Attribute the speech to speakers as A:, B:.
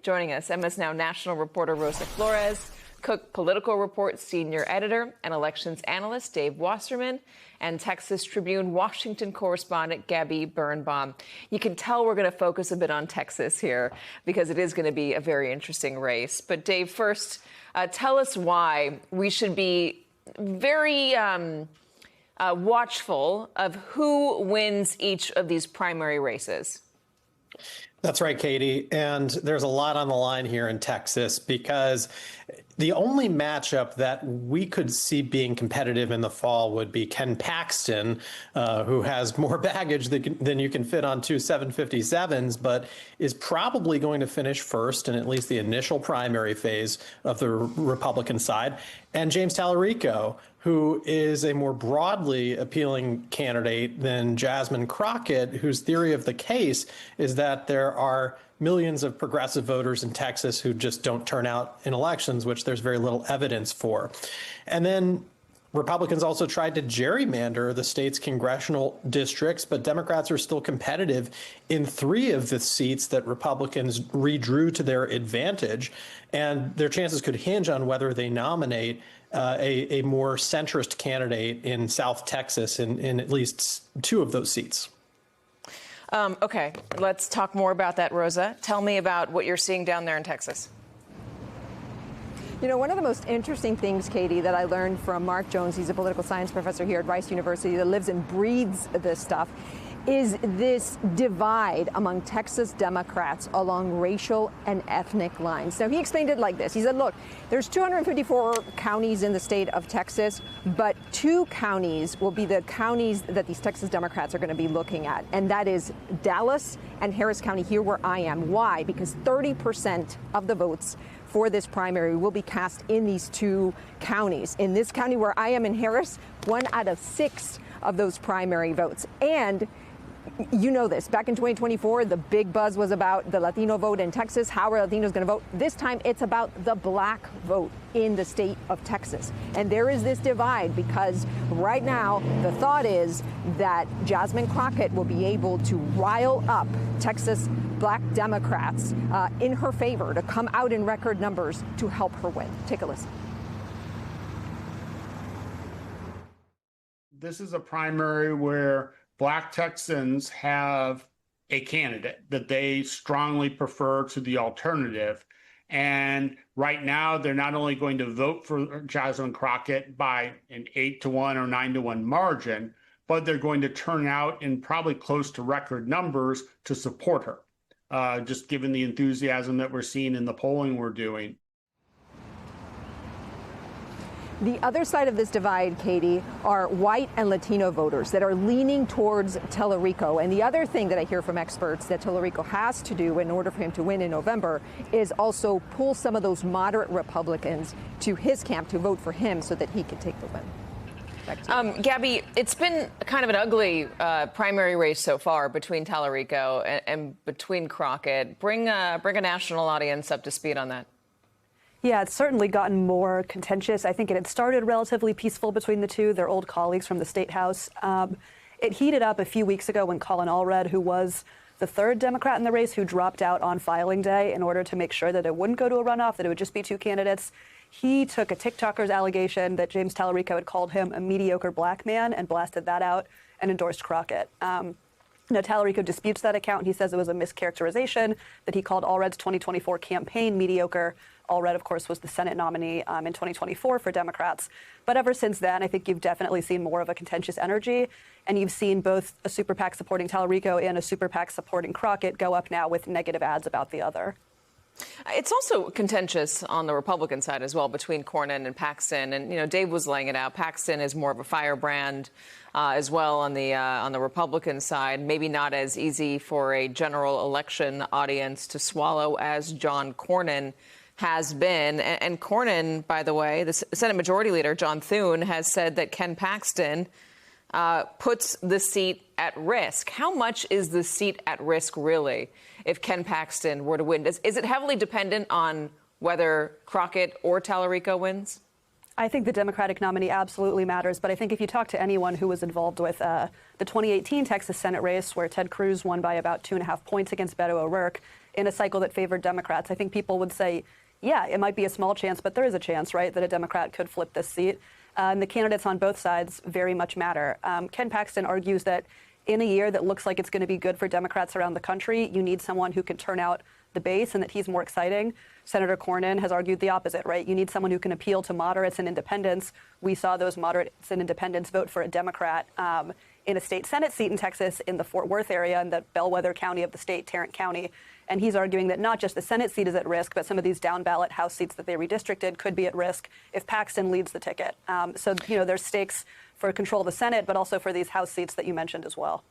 A: Joining us, MS Now national reporter Rosa Flores, Cook Political Report senior editor and elections analyst Dave Wasserman, and Texas Tribune Washington correspondent Gabby Birnbaum. You can tell we're going to focus a bit on Texas here because it is going to be a very interesting race. But Dave, first, tell us why we should be very watchful of who wins each of these primary races.
B: That's right, Katie. And there's a lot on the line here in Texas because the only matchup that we could see being competitive in the fall would be Ken Paxton, who has more baggage than you can fit on two 757s, but is probably going to finish first in at least the initial primary phase of the Republican side, and James Talarico, who is a more broadly appealing candidate than Jasmine Crockett, whose theory of the case is that there are millions of progressive voters in Texas who just don't turn out in elections, which there's very little evidence for. And then Republicans also tried to gerrymander the state's congressional districts, but Democrats are still competitive in 3 of the seats that Republicans redrew to their advantage. And their chances could hinge on whether they nominate a more centrist candidate in South Texas in at least 2 of those seats.
A: OK, let's talk more about that, Rosa. Tell me about what you're seeing down there in Texas.
C: You know, one of the most interesting things, Katie, that I learned from Mark Jones, he's a political science professor here at Rice University that lives and breathes this stuff, is this divide among Texas Democrats along racial and ethnic lines. Now, he explained it like this. He said, look, there's 254 counties in the state of Texas, but 2 counties will be the counties that these Texas Democrats are going to be looking at, and that is Dallas and Harris County, here where I am. Why? Because 30% of the votes for this primary will be cast in these 2 counties. In this county where I am in Harris, 1 out of 6 of those primary votes. And you know this, back in 2024, the big buzz was about the Latino vote in Texas. How are Latinos going to vote? This time it's about the black vote in the state of Texas. And there is this divide because right now the thought is that Jasmine Crockett will be able to rile up Texas black Democrats in her favor to come out in record numbers to help her win. Take a listen.
D: This is a primary where Black Texans have a candidate that they strongly prefer to the alternative. And right now, they're not only going to vote for Jasmine Crockett by an 8-1 or 9-1 margin, but they're going to turn out in probably close to record numbers to support her, just given the enthusiasm that we're seeing in the polling we're doing.
C: The other side of this divide, Katie, are white and Latino voters that are leaning towards Talarico. And the other thing that I hear from experts that Talarico has to do in order for him to win in November is also pull some of those moderate Republicans to his camp to vote for him so that he can take the win.
A: Gabby, it's been kind of an ugly primary race so far between Talarico and between Crockett. Bring a national audience up to speed on that.
E: Yeah, it's certainly gotten more contentious. I think it had started relatively peaceful between the 2. They're old colleagues from the State House. It heated up a few weeks ago when Colin Allred, who was the 3rd Democrat in the race, who dropped out on filing day in order to make sure that it wouldn't go to a runoff, that it would just be 2 candidates. He took a TikToker's allegation that James Talarico had called him a mediocre black man and blasted that out and endorsed Crockett. Now, Talarico disputes that account. He says it was a mischaracterization, that he called Allred's 2024 campaign mediocre. Allred, of course, was the Senate nominee in 2024 for Democrats. But ever since then, I think you've definitely seen more of a contentious energy. And you've seen both a super PAC supporting Talarico and a super PAC supporting Crockett go up now with negative ads about the other.
A: It's also contentious on the Republican side as well between Cornyn and Paxton. And, you know, Dave was laying it out. Paxton is more of a firebrand as well on the Republican side. Maybe not as easy for a general election audience to swallow as John Cornyn has been. And Cornyn, by the way, the Senate Majority Leader, John Thune, has said that Ken Paxton puts the seat at risk. How much is the seat at risk, really, if Ken Paxton were to win? Is it heavily dependent on whether Crockett or Talarico wins?
E: I think the Democratic nominee absolutely matters, but I think if you talk to anyone who was involved with the 2018 Texas Senate race, where Ted Cruz won by about 2.5 points against Beto O'Rourke in a cycle that favored Democrats, I think people would say, yeah, it might be a small chance, but there is a chance, right, that a Democrat could flip this seat. And the candidates on both sides very much matter. Ken Paxton argues that in a year that looks like it's going to be good for Democrats around the country, you need someone who can turn out the base and that he's more exciting. Senator Cornyn has argued the opposite, right? You need someone who can appeal to moderates and independents. We saw those moderates and independents vote for a Democrat in a state Senate seat in Texas in the Fort Worth area, in the bellwether county of the state, Tarrant County. And he's arguing that not just the Senate seat is at risk, but some of these down ballot House seats that they redistricted could be at risk if Paxton leads the ticket. So, there's stakes for control of the Senate, but also for these House seats that you mentioned as well.